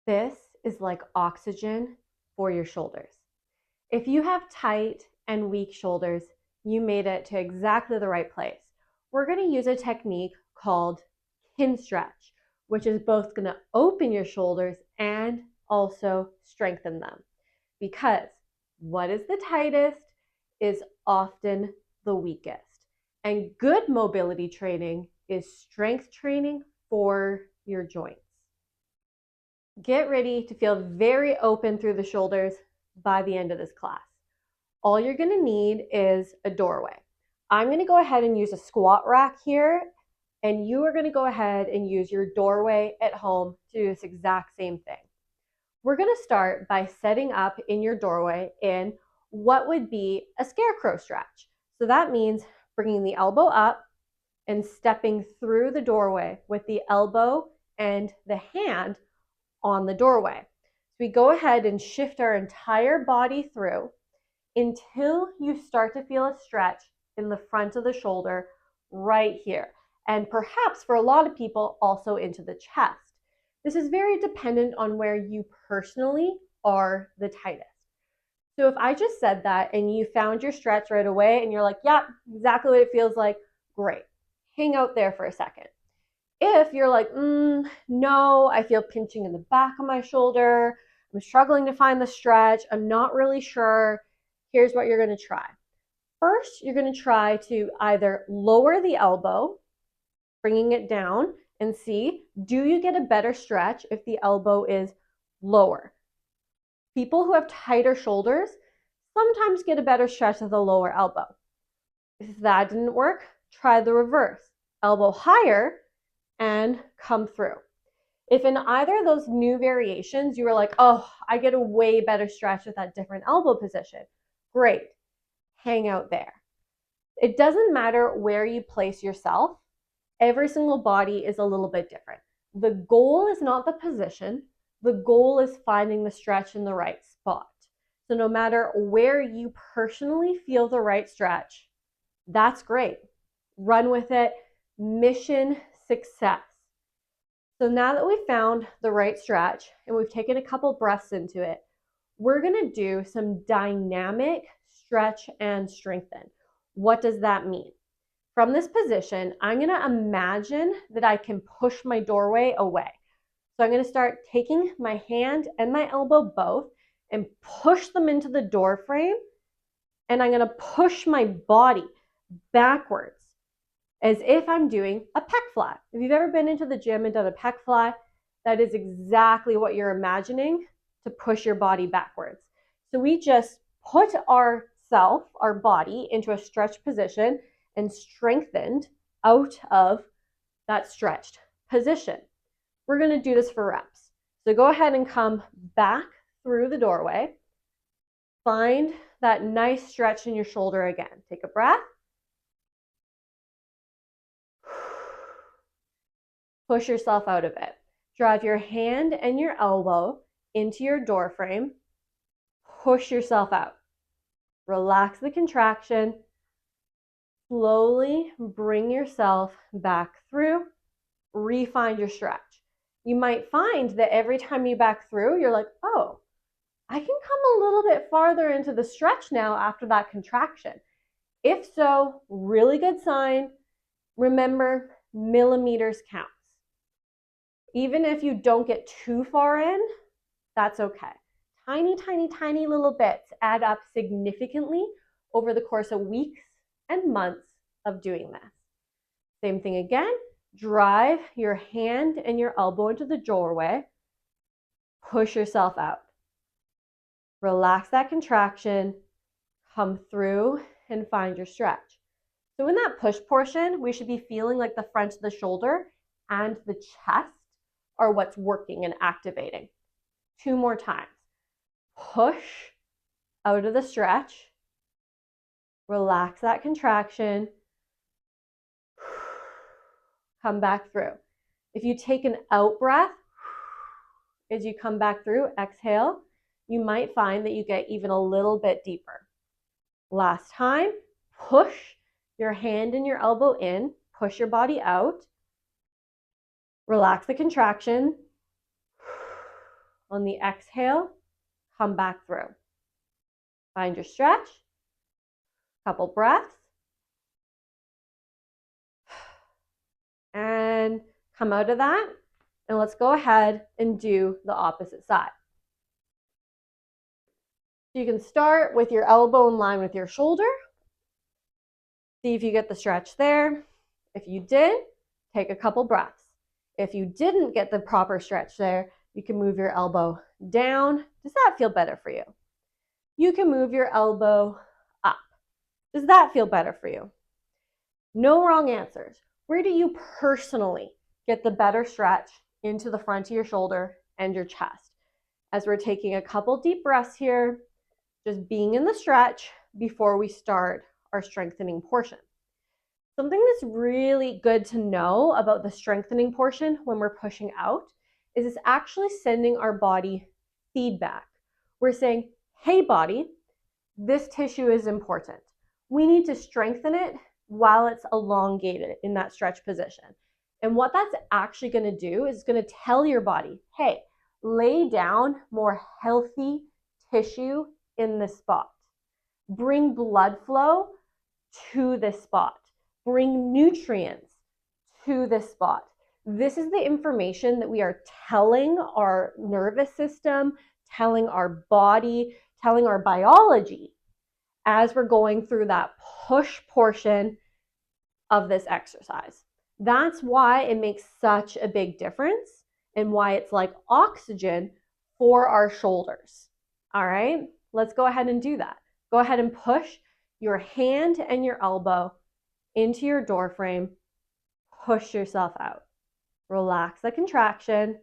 This is like oxygen for your shoulders. If you have tight and weak shoulders, you made it to exactly the right place. We're going to use a technique called Kinstretch, which is both going to open your shoulders and also strengthen them. Because what is the tightest is often the weakest. And good mobility training is strength training for your joints. Get ready to feel very open through the shoulders by the end of this class. All you're going to need is a doorway. I'm going to go ahead and use a squat rack here, and you are going to go ahead and use your doorway at home to do this exact same thing. We're going to start by setting up in your doorway in what would be a scarecrow stretch. So that means bringing the elbow up and stepping through the doorway with the elbow and the hand on the doorway. So we go ahead and shift our entire body through until you start to feel a stretch in the front of the shoulder right here. And perhaps for a lot of people, also into the chest. This is very dependent on where you personally are the tightest. So if I just said that and you found your stretch right away and you're like, yep, exactly what it feels like, great. Hang out there for a second. If you're like, no, I feel pinching in the back of my shoulder, I'm struggling to find the stretch, I'm not really sure, here's what you're going to try. First, you're going to try to either lower the elbow, bringing it down, and see, do you get a better stretch if the elbow is lower? People who have tighter shoulders sometimes get a better stretch with the lower elbow. If that didn't work, try the reverse. Elbow higher and come through. If in either of those new variations you were like, oh, I get a way better stretch with that different elbow position, great. Hang out there. It doesn't matter where you place yourself. Every single body is a little bit different. The goal is not the position. The goal is finding the stretch in the right spot. So no matter where you personally feel the right stretch, that's great. Run with it. Mission success. So now that we've found the right stretch and we've taken a couple breaths into it, we're going to do some dynamic stretch and strengthen. What does that mean? From this position, I'm going to imagine that I can push my doorway away. So I'm going to start taking my hand and my elbow both and push them into the door frame. And I'm going to push my body backwards as if I'm doing a pec fly. If you've ever been into the gym and done a pec fly, that is exactly what you're imagining, to push your body backwards. So we just put our body into a stretched position and strengthened out of that stretched position. We're going to do this for reps. So go ahead and come back through the doorway. Find that nice stretch in your shoulder again. Take a breath. Push yourself out of it. Drive your hand and your elbow into your door frame. Push yourself out. Relax the contraction. Slowly bring yourself back through. Refine your stretch. You might find that every time you back through, you're like, oh, I can come a little bit farther into the stretch now after that contraction. If so, really good sign. Remember, millimeters counts. Even if you don't get too far in, that's okay. Tiny, tiny, tiny little bits add up significantly over the course of weeks and months of doing this. Same thing again. Drive your hand and your elbow into the doorway. Push yourself out. Relax that contraction. Come through and find your stretch. So in that push portion, we should be feeling like the front of the shoulder and the chest are what's working and activating. 2 more times. Push out of the stretch. Relax that contraction. Come back through. If you take an out breath as you come back through, exhale, you might find that you get even a little bit deeper. Last time, push your hand and your elbow in, push your body out. Relax the contraction. On the exhale, come back through. Find your stretch. Couple breaths. And come out of that. And let's go ahead and do the opposite side. So you can start with your elbow in line with your shoulder. See if you get the stretch there. If you did, take a couple breaths. If you didn't get the proper stretch there, you can move your elbow down. Does that feel better for you? You can move your elbow up. Does that feel better for you? No wrong answers. Where do you personally get the better stretch into the front of your shoulder and your chest? As we're taking a couple deep breaths here, just being in the stretch before we start our strengthening portion. Something that's really good to know about the strengthening portion when we're pushing out is it's actually sending our body feedback. We're saying, hey body, this tissue is important. We need to strengthen it while it's elongated in that stretch position. And what that's actually going to do is going to tell your body, hey, lay down more healthy tissue in this spot. Bring blood flow to this spot. Bring nutrients to this spot. This is the information that we are telling our nervous system, telling our body, telling our biology as we're going through that push portion of this exercise. That's why it makes such a big difference and why it's like oxygen for our shoulders. All right, let's go ahead and do that. Go ahead and push your hand and your elbow into your door frame. Push yourself out. Relax the contraction.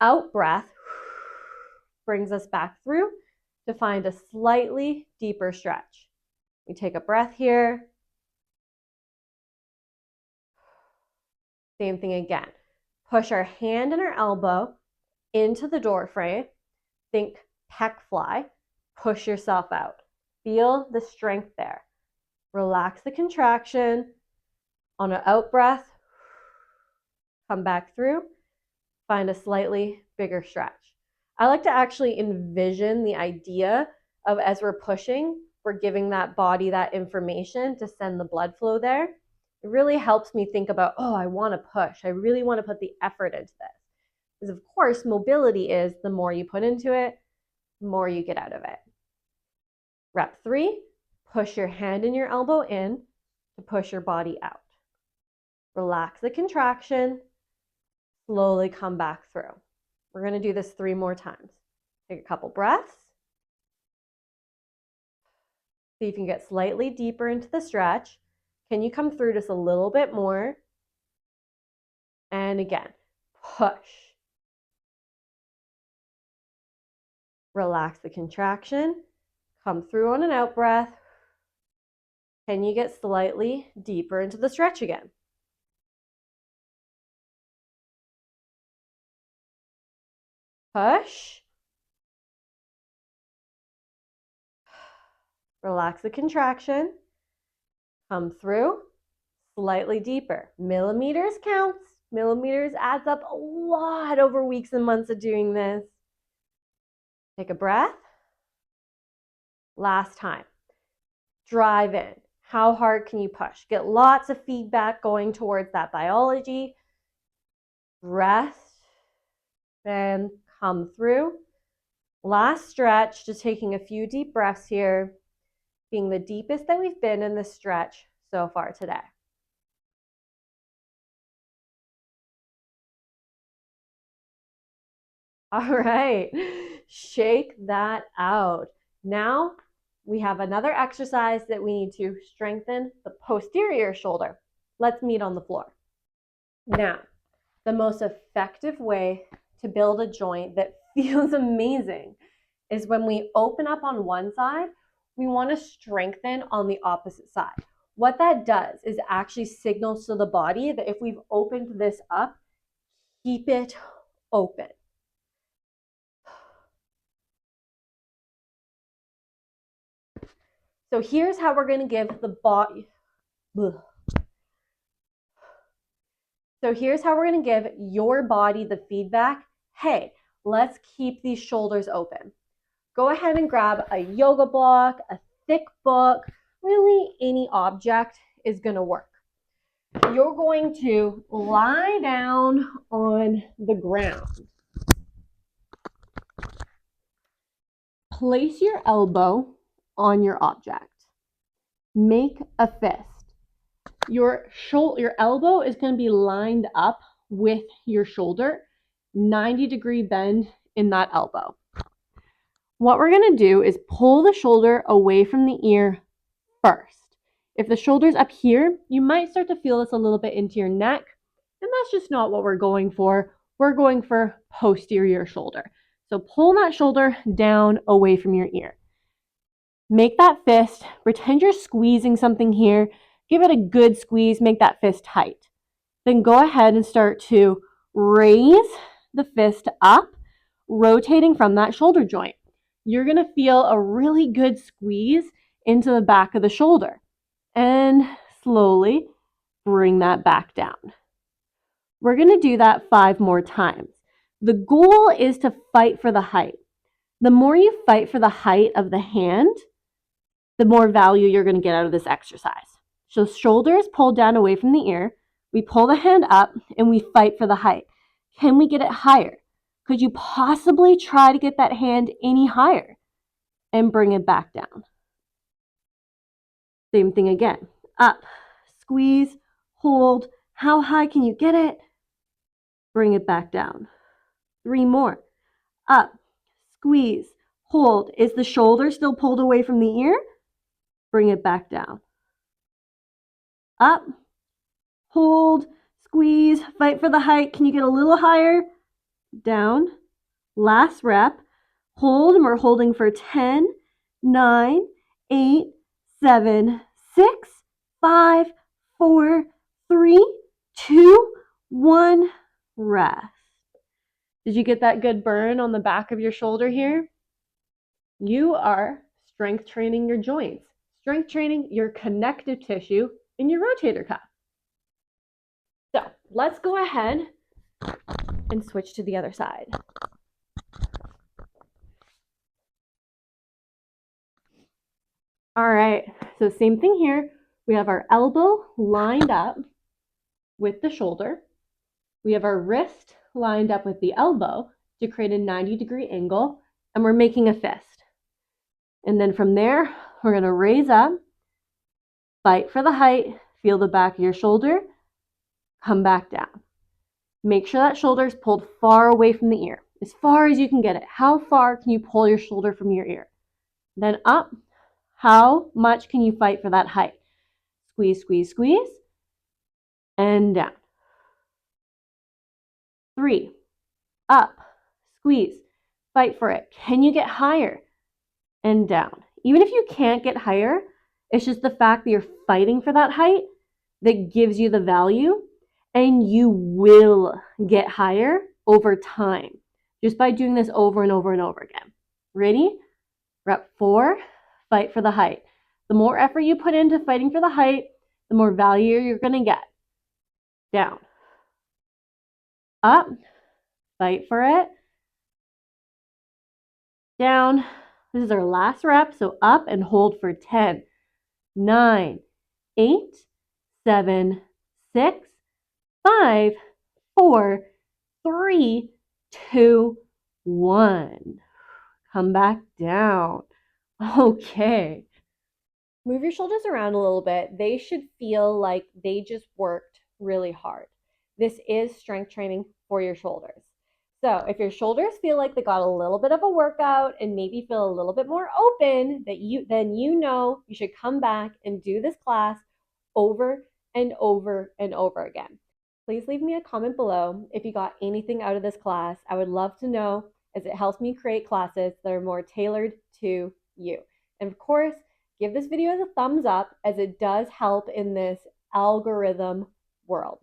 Out breath brings us back through to find a slightly deeper stretch. We take a breath here. Same thing again. Push our hand and our elbow into the door frame. Think pec fly. Push yourself out. Feel the strength there. Relax the contraction. On an out breath, come back through. Find a slightly bigger stretch. I like to actually envision the idea of as we're pushing, we're giving that body that information to send the blood flow there. It really helps me think about, oh, I want to push. I really want to put the effort into this. Because of course, mobility is the more you put into it, the more you get out of it. Rep 3, push your hand and your elbow in to push your body out. Relax the contraction, slowly come back through. We're going to do this 3 more times. Take a couple breaths. See if you can get slightly deeper into the stretch. Can you come through just a little bit more? And again, push. Relax the contraction. Come through on an out breath. Can you get slightly deeper into the stretch again? Push. Relax the contraction. Come through. Slightly deeper. Millimeters counts. Millimeters adds up a lot over weeks and months of doing this. Take a breath. Last time. Drive in. How hard can you push? Get lots of feedback going towards that biology. Rest. Then come through. Last stretch, just taking a few deep breaths here, being the deepest that we've been in this stretch so far today. All right, shake that out. Now we have another exercise that we need to strengthen the posterior shoulder. Let's meet on the floor. Now, the most effective way to build a joint that feels amazing is when we open up on one side, we want to strengthen on the opposite side. What that does is actually signals to the body that if we've opened this up, keep it open. So here's how we're going to give the body. So here's how we're going to give your body the feedback. Hey, let's keep these shoulders open. Go ahead and grab a yoga block, a thick book, really any object is going to work. You're going to lie down on the ground. Place your elbow on your object. Make a fist. Your elbow is going to be lined up with your shoulder, 90-degree bend in that elbow. What we're going to do is pull the shoulder away from the ear first. If the shoulder's up here, you might start to feel this a little bit into your neck, and that's just not what we're going for. We're going for posterior shoulder. So pull that shoulder down away from your ear. Make that fist, pretend you're squeezing something here, give it a good squeeze, make that fist tight. Then go ahead and start to raise the fist up, rotating from that shoulder joint. You're going to feel a really good squeeze into the back of the shoulder. And slowly bring that back down. We're going to do that 5 more times. The goal is to fight for the height. The more you fight for the height of the hand, the more value you're going to get out of this exercise. So shoulders pulled down away from the ear. We pull the hand up and we fight for the height. Can we get it higher? Could you possibly try to get that hand any higher and bring it back down? Same thing again. Up, squeeze, hold. How high can you get it? Bring it back down. 3 more. Up, squeeze, hold. Is the shoulder still pulled away from the ear? Bring it back down. Up, hold, squeeze, fight for the height. Can you get a little higher? Down. Last rep. Hold, and we're holding for 10, 9, 8, 7, 6, 5, 4, 3, 2, 1, rest. Did you get that good burn on the back of your shoulder here? You are strength training your joints, strength training your connective tissue in your rotator cuff. So let's go ahead and switch to the other side. All right, so same thing here. We have our elbow lined up with the shoulder. We have our wrist lined up with the elbow to create a 90-degree angle, and we're making a fist. And then from there, we're going to raise up, fight for the height, feel the back of your shoulder, come back down. Make sure that shoulder is pulled far away from the ear, as far as you can get it. How far can you pull your shoulder from your ear? Then up. How much can you fight for that height? Squeeze, squeeze, squeeze, and down. 3, up, squeeze, fight for it. Can you get higher? And down. Even if you can't get higher, it's just the fact that you're fighting for that height that gives you the value, and you will get higher over time just by doing this over and over and over again. Ready? Rep 4. Fight for the height. The more effort you put into fighting for the height, the more value you're going to get. Down. Up. Fight for it. Down. This is our last rep, so up and hold for 10, 9, 8, 7, 6, 5, 4, 3, 2, 1. Come back down. Okay. Move your shoulders around a little bit. They should feel like they just worked really hard. This is strength training for your shoulders. So if your shoulders feel like they got a little bit of a workout and maybe feel a little bit more open, then you know you should come back and do this class over and over and over again. Please leave me a comment below if you got anything out of this class. I would love to know, as it helps me create classes that are more tailored to you. And of course, give this video a thumbs up, as it does help in this algorithm world.